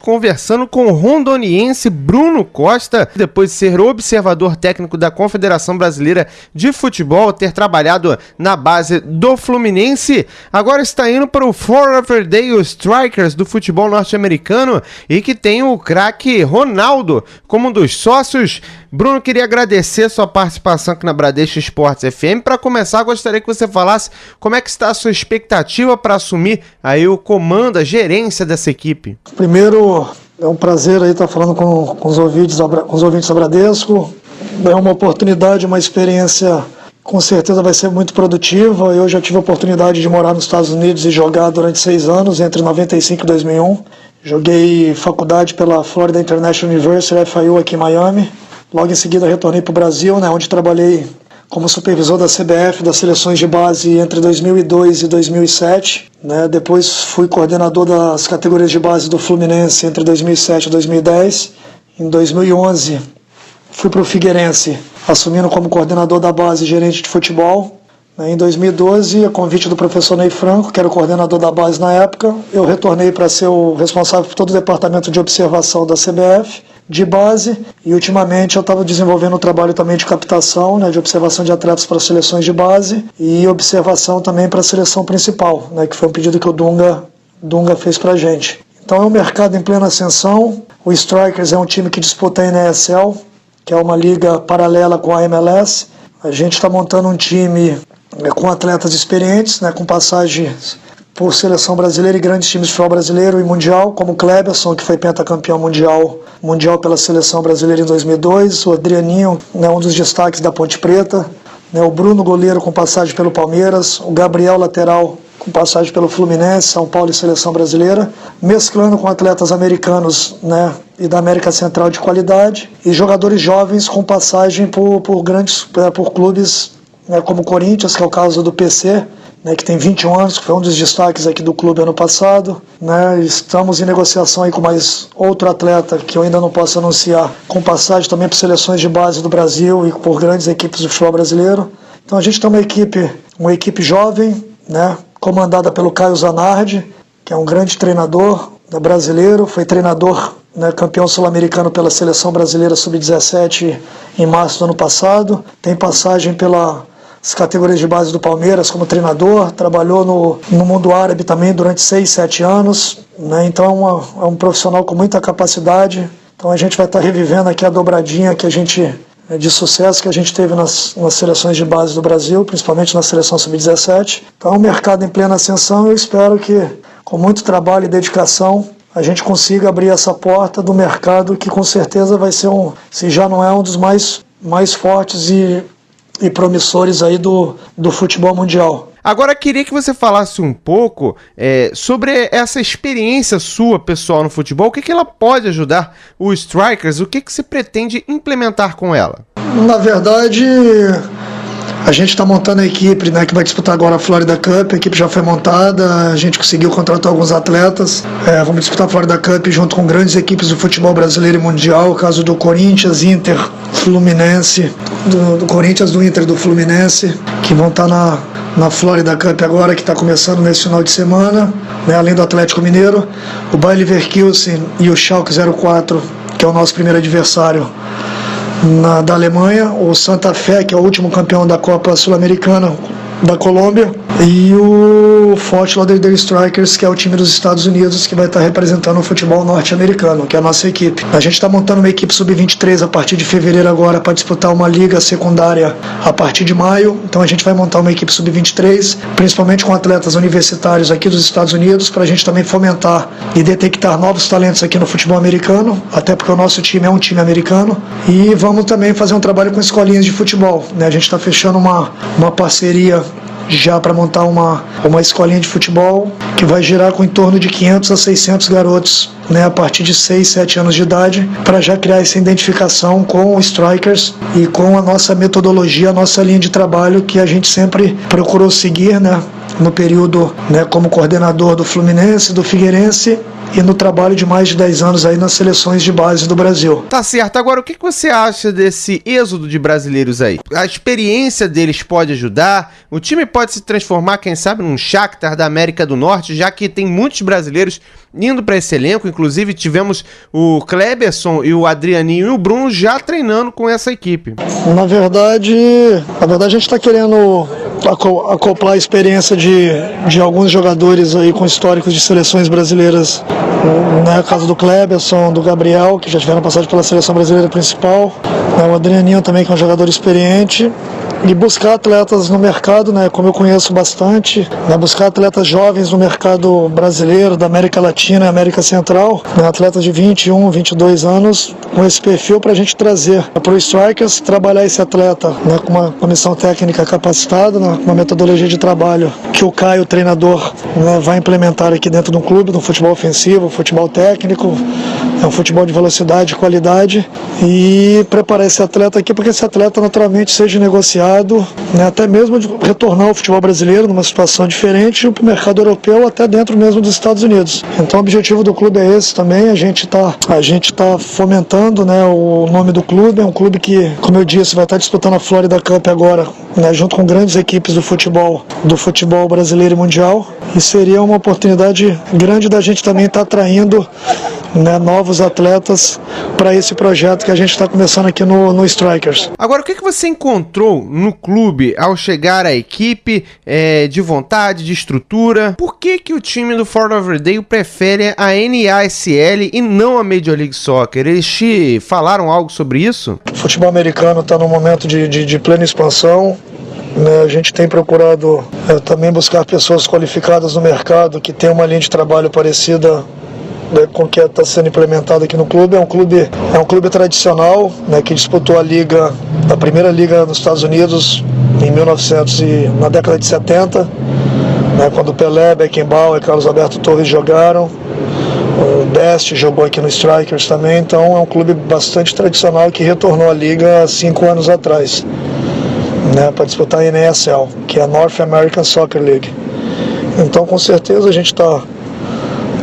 conversando com o rondoniense Bruno Costa, depois de ser observador técnico da Confederação Brasileira de Futebol, ter trabalhado na base do Fluminense, agora está indo para o Fort Lauderdale Strikers do futebol norte-americano e que tem o craque Ronaldo como um dos sócios. Bruno, queria agradecer sua participação aqui na Bradesco Esportes FM. Para começar, gostaria que você falasse como é que está a sua expectativa para assumir aí o comando, a gerência dessa equipe. Primeiro, é um prazer aí estar falando com os ouvintes da Bradesco. É uma oportunidade, uma experiência com certeza vai ser muito produtiva. Eu já tive a oportunidade de morar nos Estados Unidos e jogar durante 6 anos, entre 95 e 2001. Joguei faculdade pela Florida International University, FIU, aqui em Miami. Logo em seguida retornei para o Brasil, onde trabalhei como supervisor da CBF, das seleções de base entre 2002 e 2007. Depois fui coordenador das categorias de base do Fluminense entre 2007 e 2010. Em 2011 fui para o Figueirense, assumindo como coordenador da base e gerente de futebol. Em 2012, a convite do professor Ney Franco, que era o coordenador da base na época, eu retornei para ser o responsável por todo o departamento de observação da CBF, de base, e ultimamente eu estava desenvolvendo um trabalho também de captação, de observação de atletas para seleções de base e observação também para a seleção principal, que foi um pedido que o Dunga fez para a gente. Então é um mercado em plena ascensão. O Strikers é um time que disputa a NASL, que é uma liga paralela com a MLS. A gente está montando um time com atletas experientes, com passagens por seleção brasileira e grandes times de futebol brasileiro e mundial, como o Kleberson, que foi pentacampeão mundial pela seleção brasileira em 2002, o Adrianinho, um dos destaques da Ponte Preta, o Bruno, goleiro, com passagem pelo Palmeiras, o Gabriel, lateral, com passagem pelo Fluminense, São Paulo e seleção brasileira, mesclando com atletas americanos e da América Central de qualidade, e jogadores jovens com passagem por clubes como o Corinthians, que é o caso do PC, que tem 21 anos, que foi um dos destaques aqui do clube ano passado. Estamos em negociação aí com mais outro atleta, que eu ainda não posso anunciar, com passagem também por seleções de base do Brasil e por grandes equipes do futebol brasileiro. Então a gente tem uma equipe jovem, comandada pelo Caio Zanardi, que é um grande treinador brasileiro, foi treinador, campeão sul-americano pela seleção brasileira sub-17 em março do ano passado, tem passagem pelas categorias de base do Palmeiras como treinador, trabalhou no mundo árabe também durante 6, 7 anos, então é um profissional com muita capacidade. Então a gente vai estar revivendo aqui a dobradinha de sucesso que a gente teve nas seleções de base do Brasil, principalmente na seleção sub-17. Então é um mercado em plena ascensão. Eu espero que, com muito trabalho e dedicação, a gente consiga abrir essa porta do mercado que com certeza vai ser se já não é um dos mais fortes e promissores aí do futebol mundial. Agora queria que você falasse um pouco sobre essa experiência sua pessoal no futebol, o que ela pode ajudar o Strikers, o que se pretende implementar com ela? Na verdade, a gente está montando a equipe que vai disputar agora a Florida Cup. A equipe já foi montada, a gente conseguiu contratar alguns atletas. Vamos disputar a Florida Cup junto com grandes equipes do futebol brasileiro e mundial, o caso do Corinthians, Inter, Fluminense, do Corinthians, do Inter e do Fluminense, que vão estar na Florida Cup agora, que está começando nesse final de semana, além do Atlético Mineiro, o Bayer Leverkusen e o Schalke 04, que é o nosso primeiro adversário da Alemanha, o Santa Fé, que é o último campeão da Copa Sul-Americana da Colômbia, e o Fort Lauderdale Strikers, que é o time dos Estados Unidos, que vai estar representando o futebol norte-americano, que é a nossa equipe. A gente está montando uma equipe sub-23 a partir de fevereiro agora para disputar uma liga secundária a partir de maio. Então a gente vai montar uma equipe sub-23, principalmente com atletas universitários aqui dos Estados Unidos, para a gente também fomentar e detectar novos talentos aqui no futebol americano, até porque o nosso time é um time americano. E vamos também fazer um trabalho com escolinhas de futebol. A gente está fechando uma parceria já para montar uma escolinha de futebol que vai girar com em torno de 500 a 600 garotos, a partir de 6, 7 anos de idade, para já criar essa identificação com o Strikers e com a nossa metodologia, a nossa linha de trabalho que a gente sempre procurou seguir, no período como coordenador do Fluminense, do Figueirense e no trabalho de mais de 10 anos aí nas seleções de base do Brasil. Tá certo. Agora, o que você acha desse êxodo de brasileiros aí? A experiência deles pode ajudar? O time pode se transformar, quem sabe, num Shakhtar da América do Norte, já que tem muitos brasileiros indo para esse elenco. Inclusive tivemos o Kleberson e o Adrianinho e o Bruno já treinando com essa equipe. Na verdade a gente está querendo acoplar a experiência de alguns jogadores aí com históricos de seleções brasileiras, né, caso do Kleberson, do Gabriel, que já tiveram passagem pela seleção brasileira principal, né, o Adrianinho também, que é um jogador experiente, e buscar atletas no mercado, né, como eu conheço bastante, né, buscar atletas jovens no mercado brasileiro, da América Latina e América Central, né, atletas de 21, 22 anos, com esse perfil para a gente trazer para o Strikers, trabalhar esse atleta, né, com uma comissão técnica capacitada, né, uma metodologia de trabalho que o Caio, o treinador, né, vai implementar aqui dentro do clube, no futebol ofensivo, futebol técnico, um futebol de velocidade e qualidade, e preparar esse atleta aqui para que esse atleta naturalmente seja negociado, né, até mesmo de retornar ao futebol brasileiro numa situação diferente para o mercado europeu, até dentro mesmo dos Estados Unidos. Então o objetivo do clube é esse também, a gente tá fomentando, né, o nome do clube, é um clube que, como eu disse, vai estar disputando a Florida Cup agora, né, junto com grandes equipes do futebol brasileiro e mundial, e seria uma oportunidade grande da gente também estar atraindo, né, novos atletas para esse projeto que a gente está começando aqui no Strikers. Agora, o que você encontrou no clube ao chegar à equipe, de vontade, de estrutura? Por que o time do Fort Lauderdale prefere a NASL e não a Major League Soccer? Eles te falaram algo sobre isso? O futebol americano está num momento de plena expansão. A gente tem procurado também buscar pessoas qualificadas no mercado que tenham uma linha de trabalho parecida, né, com o que está sendo implementado aqui no clube. É um clube tradicional, né, que disputou a primeira liga nos Estados Unidos na década de 70, né, quando Pelé, Beckenbauer e Carlos Alberto Torres jogaram. O Best jogou aqui no Strikers também, então é um clube bastante tradicional que retornou à liga há 5 anos atrás, né, para disputar a NASL, que é a North American Soccer League. Então, com certeza, a gente está,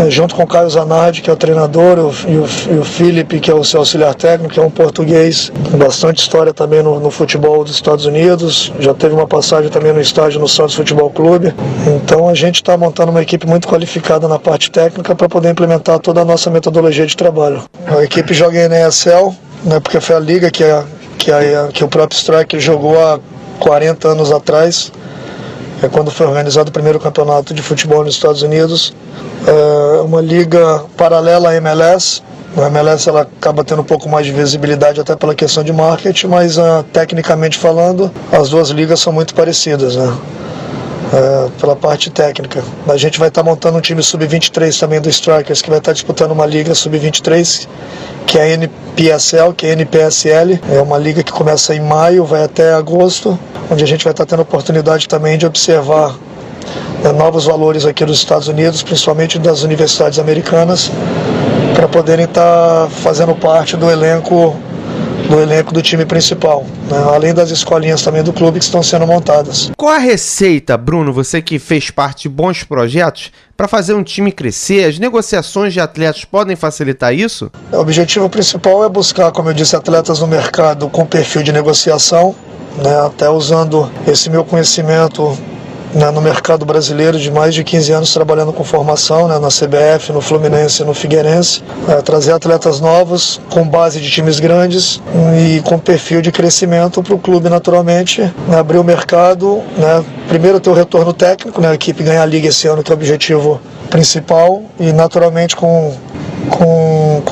junto com o Caio Zanardi, que é o treinador, e o Felipe, que é o seu auxiliar técnico, que é um português com bastante história também no futebol dos Estados Unidos, já teve uma passagem também no estádio no Santos Futebol Clube. Então a gente está montando uma equipe muito qualificada na parte técnica para poder implementar toda a nossa metodologia de trabalho. A equipe joga em NASL, né, porque foi a liga que o próprio Striker jogou há 40 anos atrás, quando foi organizado o primeiro campeonato de futebol nos Estados Unidos. É uma liga paralela à MLS. A MLS ela acaba tendo um pouco mais de visibilidade até pela questão de marketing, mas tecnicamente falando, as duas ligas são muito parecidas, né? Pela parte técnica. A gente vai estar montando um time sub-23 também do Strikers, que vai estar disputando uma liga sub-23, que é a NPSL, que é a NPSL. É uma liga que começa em maio, vai até agosto, onde a gente vai estar tendo a oportunidade também de observar novos valores aqui dos Estados Unidos, principalmente das universidades americanas, para poderem estar fazendo parte do elenco do time principal, né? Além das escolinhas também do clube que estão sendo montadas. Qual a receita, Bruno, você que fez parte de bons projetos, para fazer um time crescer? As negociações de atletas podem facilitar isso? O objetivo principal é buscar, como eu disse, atletas no mercado com perfil de negociação, né? Até usando esse meu conhecimento, né, no mercado brasileiro de mais de 15 anos trabalhando com formação, né, na CBF, no Fluminense, no Figueirense, trazer atletas novos com base de times grandes e com perfil de crescimento para o clube naturalmente, né, abrir o mercado, né, primeiro ter o retorno técnico, né, a equipe ganhar a liga esse ano, que é o objetivo principal, e naturalmente com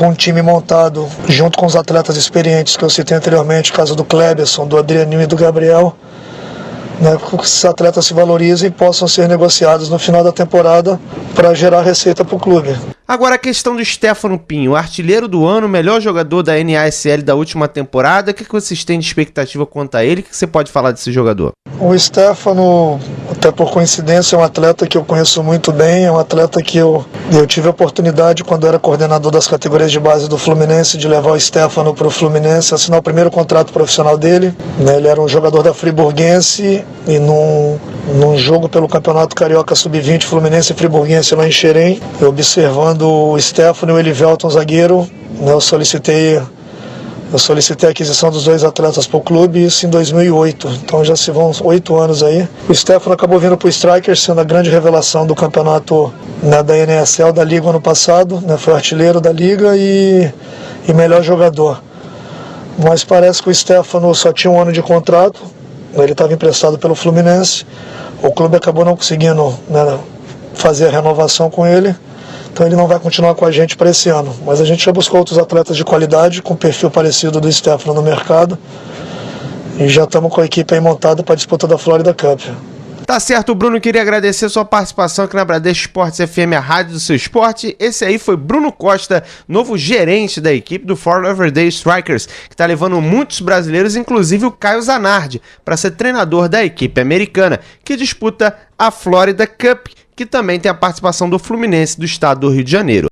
um time montado junto com os atletas experientes que eu citei anteriormente, caso do Kleberson, do Adrianinho e do Gabriel, né, que esses atletas se valorizem e possam ser negociados no final da temporada para gerar receita para o clube. Agora a questão do Stefano Pinho, artilheiro do ano, melhor jogador da NASL da última temporada. O que vocês têm de expectativa quanto a ele? O que você pode falar desse jogador? O Stefano, até por coincidência, é um atleta que eu conheço muito bem, é um atleta que eu tive a oportunidade, quando era coordenador das categorias de base do Fluminense, de levar o Stefano para o Fluminense, assinar o primeiro contrato profissional dele. Ele era um jogador da Friburguense e num jogo pelo Campeonato Carioca Sub-20, Fluminense e Friburguense lá em Xerém, observando o Stefano e o Elivelton, zagueiro, eu solicitei Eu solicitei a aquisição dos 2 atletas para o clube, isso em 2008, então já se vão 8 anos aí. O Stefano acabou vindo para o Strikers, sendo a grande revelação do campeonato, né, da NSL da Liga ano passado, né, foi artilheiro da Liga e melhor jogador. Mas parece que o Stefano só tinha 1 ano de contrato, ele estava emprestado pelo Fluminense, o clube acabou não conseguindo, né, fazer a renovação com ele, então ele não vai continuar com a gente para esse ano. Mas a gente já buscou outros atletas de qualidade, com perfil parecido do Stefano no mercado, e já estamos com a equipe aí montada para a disputa da Florida Cup. Tá certo, Bruno, queria agradecer sua participação aqui na Bradesco Esportes FM, a rádio do seu esporte. Esse aí foi Bruno Costa, novo gerente da equipe do Fort Lauderdale Strikers, que tá levando muitos brasileiros, inclusive o Caio Zanardi, para ser treinador da equipe americana, que disputa a Florida Cup, que também tem a participação do Fluminense do estado do Rio de Janeiro.